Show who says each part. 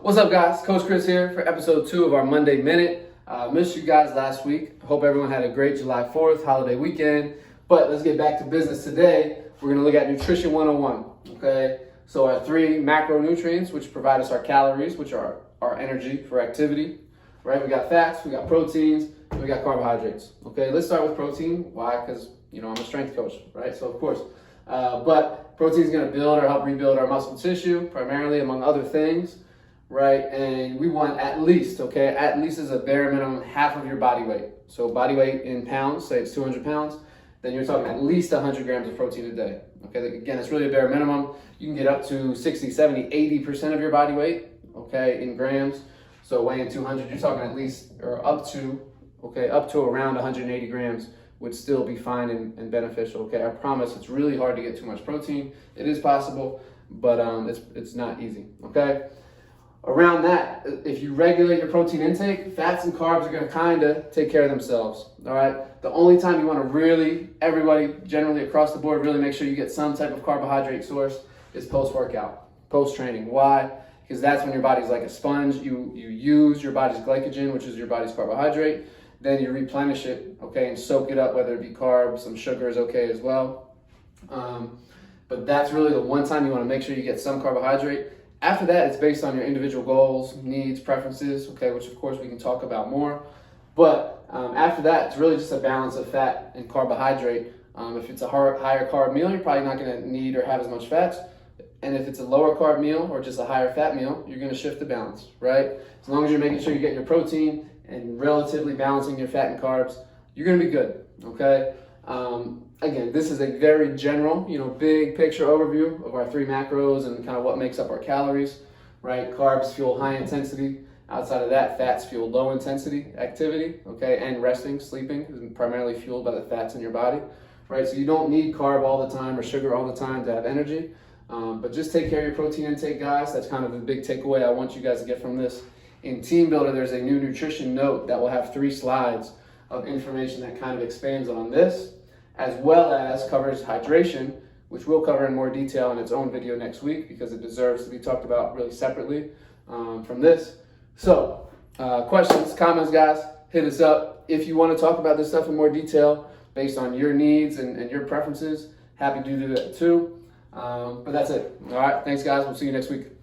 Speaker 1: What's up, guys? Coach Chris here for episode 2 of our Monday Minute. Missed you guys last week. Hope everyone had a great July 4th holiday weekend. But let's get back to business today. We're going to look at Nutrition 101. Okay, so our 3 macronutrients, which provide us our calories, which are our energy for activity. Right? We got fats, we got proteins, and we got carbohydrates. Okay, let's start with protein. Why? Because I'm a strength coach, right? So of course. But protein is going to build or help rebuild our muscle tissue, primarily, among other things, right? And we want at least is a bare minimum half of your body weight. So body weight in pounds, say it's 200 pounds, then you're talking at least 100 grams of protein a day. Okay, again, it's really a bare minimum. You can get up to 60, 70, 80% of your body weight, okay, in grams. So weighing 200, you're talking at least, or up to around 180 grams would still be fine and beneficial. Okay, I promise it's really hard to get too much protein. It is possible, but it's not easy. Okay, around that, if you regulate your protein intake, fats and carbs are going to kind of take care of themselves. All right, the only time you want to really, everybody generally across the board, really make sure you get some type of carbohydrate source is post-workout, post-training. Why? Because that's when your body's like a sponge. You use your body's glycogen, which is your body's carbohydrate. Then you replenish it, okay, and soak it up, whether it be carbs, some sugar is okay as well. But that's really the one time you want to make sure you get some carbohydrate. After that, it's based on your individual goals, needs, preferences, okay, which of course we can talk about more. But after that, it's really just a balance of fat and carbohydrate. If it's a higher carb meal, you're probably not going to need or have as much fats. And if it's a lower carb meal or just a higher fat meal, you're going to shift the balance, right? As long as you're making sure you're getting your protein and relatively balancing your fat and carbs, you're going to be good, okay? Again, this is a very general, big picture overview of our 3 macros and kind of what makes up our calories, right? Carbs fuel high intensity. Outside of that, fats fuel low intensity activity, okay? And resting, sleeping is primarily fueled by the fats in your body, right? So you don't need carb all the time or sugar all the time to have energy. But just take care of your protein intake, guys. That's kind of the big takeaway I want you guys to get from this. In Team Builder, there's a new nutrition note that will have 3 slides of information that kind of expands on this, as well as covers hydration, which we'll cover in more detail in its own video next week because it deserves to be talked about really separately from this. So, questions, comments, guys, hit us up. If you want to talk about this stuff in more detail based on your needs and your preferences, happy to do that too. But that's it. All right, thanks, guys. We'll see you next week.